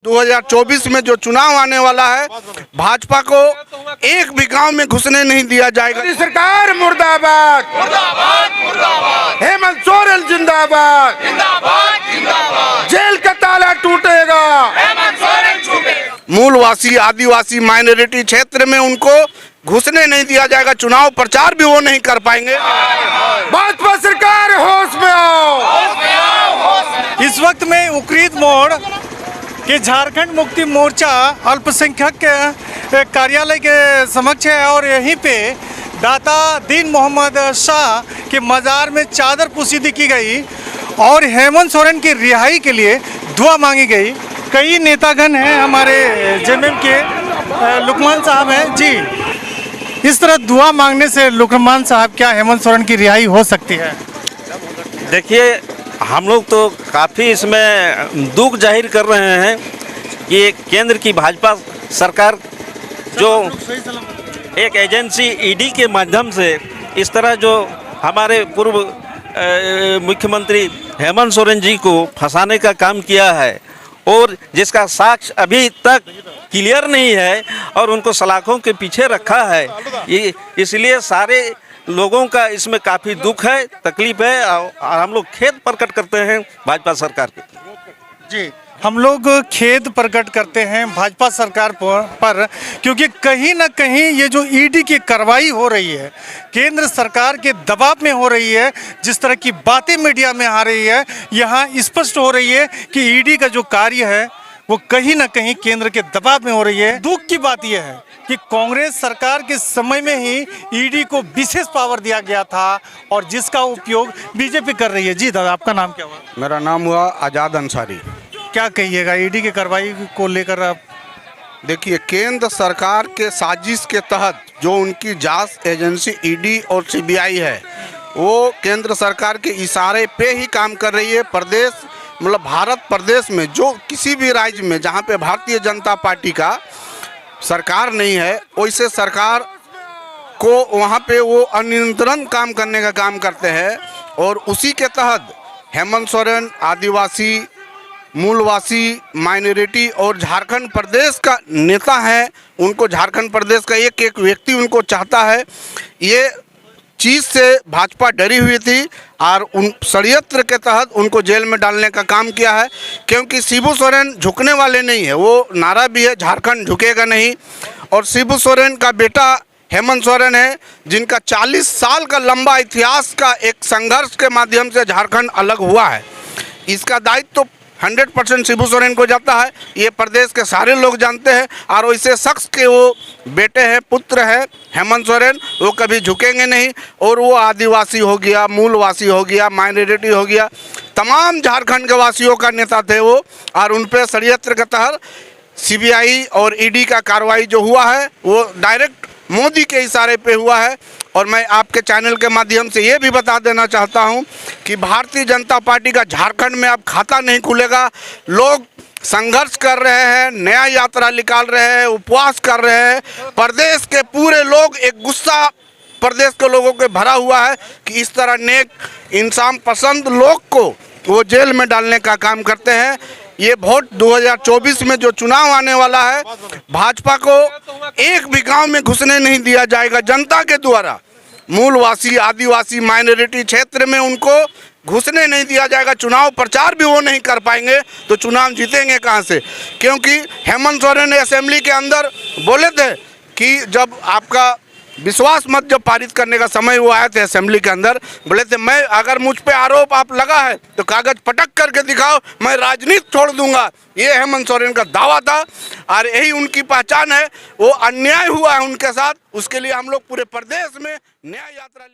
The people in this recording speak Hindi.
2024 में जो चुनाव आने वाला है, भाजपा को एक भी गांव में घुसने नहीं दिया जाएगा। सरकार मुर्दाबाद, मुर्दाबाद मुर्दाबाद, हेमंत सोरेन जिंदाबाद, जिंदाबाद जिंदाबाद, जेल का ताला टूटेगा, हेमंत सोरेन छूटेगा। मूलवासी आदिवासी माइनॉरिटी क्षेत्र में उनको घुसने नहीं दिया जाएगा। चुनाव प्रचार भी वो नहीं कर पाएंगे। भाजपा सरकार होश में आओ। इस वक्त में उक्रीद मोड़ कि झारखंड मुक्ति मोर्चा अल्पसंख्यक के कार्यालय के समक्ष है और यहीं पे दाता दीन मोहम्मद शाह के मज़ार में चादर पोशीदी की गई और हेमंत सोरेन की रिहाई के लिए दुआ मांगी गई। कई नेतागण हैं हमारे जेएमएम के, लुकमान साहब हैं जी। इस तरह दुआ मांगने से लुकमान साहब क्या हेमंत सोरेन की रिहाई हो सकती है? देखिए, हम लोग तो काफ़ी इसमें दुख जाहिर कर रहे हैं कि केंद्र की भाजपा सरकार जो एक एजेंसी ईडी के माध्यम से इस तरह जो हमारे पूर्व मुख्यमंत्री हेमंत सोरेन जी को फंसाने का काम किया है और जिसका साक्ष्य अभी तक क्लियर नहीं है और उनको सलाखों के पीछे रखा है, ये इसलिए सारे लोगों का इसमें काफ़ी दुख है, तकलीफ है और हम लोग खेद प्रकट करते हैं भाजपा सरकार के। जी, हम लोग खेद प्रकट करते हैं भाजपा सरकार पर क्योंकि कहीं ना कहीं ये जो ईडी की कार्रवाई हो रही है, केंद्र सरकार के दबाव में हो रही है, जिस तरह की बातें मीडिया में आ रही है, यहाँ स्पष्ट हो रही है कि ईडी का जो कार्य है वो कहीं ना कहीं केंद्र के दबाव में हो रही है। दुख की बात यह है कि कांग्रेस सरकार के समय में ही ईडी को विशेष पावर दिया गया था और जिसका उपयोग बीजेपी कर रही है। जी दादा, आपका नाम क्या हुआ? मेरा नाम हुआ आजाद अंसारी। क्या कहिएगा ईडी की कार्रवाई को लेकर आप? देखिए, केंद्र सरकार के साजिश के तहत जो उनकी जांच एजेंसी ईडी और सीबीआई है, वो केंद्र सरकार के इशारे पे ही काम कर रही है। प्रदेश मतलब भारत प्रदेश में जो किसी भी राज्य में जहाँ पे भारतीय जनता पार्टी का सरकार नहीं है, वैसे सरकार को वहाँ पे वो अनियंत्रण काम करने का काम करते हैं और उसी के तहत हेमंत सोरेन आदिवासी मूलवासी माइनॉरिटी और झारखंड प्रदेश का नेता है, उनको झारखंड प्रदेश का एक एक व्यक्ति उनको चाहता है। ये चीज़ से भाजपा डरी हुई थी और उन षड्यंत्र के तहत उनको जेल में डालने का काम किया है, क्योंकि शिबू सोरेन झुकने वाले नहीं है। वो नारा भी है, झारखंड झुकेगा नहीं। और शिबू सोरेन का बेटा हेमंत सोरेन है, जिनका 40 साल का लंबा इतिहास का एक संघर्ष के माध्यम से झारखंड अलग हुआ है। इसका दायित्व तो 100% शिबू सोरेन को जाता है, ये प्रदेश के सारे लोग जानते हैं। और वैसे शख्स के वो बेटे हैं, पुत्र है हेमंत सोरेन, वो कभी झुकेंगे नहीं। और वो आदिवासी हो गया, मूलवासी हो गया, माइनॉरिटी हो गया, तमाम झारखंड के वासियों का नेता थे वो। और उन पर षड्यंत्र के तहत सीबीआई और ईडी का कार्रवाई जो हुआ है वो डायरेक्ट मोदी के इशारे पे हुआ है। और मैं आपके चैनल के माध्यम से ये भी बता देना चाहता हूँ कि भारतीय जनता पार्टी का झारखंड में अब खाता नहीं खुलेगा। लोग संघर्ष कर रहे हैं, नया यात्रा निकाल रहे हैं, उपवास कर रहे हैं। प्रदेश के पूरे लोग, एक गुस्सा प्रदेश के लोगों के भरा हुआ है कि इस तरह नेक इंसान पसंद लोग को वो जेल में डालने का काम करते हैं। ये वोट 2024 में जो चुनाव आने वाला है, भाजपा को एक भी गांव में घुसने नहीं दिया जाएगा जनता के द्वारा। मूलवासी आदिवासी माइनॉरिटी क्षेत्र में उनको घुसने नहीं दिया जाएगा। चुनाव प्रचार भी वो नहीं कर पाएंगे तो चुनाव जीतेंगे कहां से? क्योंकि हेमंत सोरेन ने असेंबली के अंदर बोले थे कि जब आपका विश्वास मत जब पारित करने का समय वो आए थे असेंबली के अंदर, बोले थे मैं अगर मुझ पे आरोप आप लगा है तो कागज पटक करके दिखाओ, मैं राजनीति छोड़ दूंगा। ये हेमंत सोरेन का दावा था और यही उनकी पहचान है। वो अन्याय हुआ है उनके साथ, उसके लिए हम लोग पूरे प्रदेश में न्याय यात्रा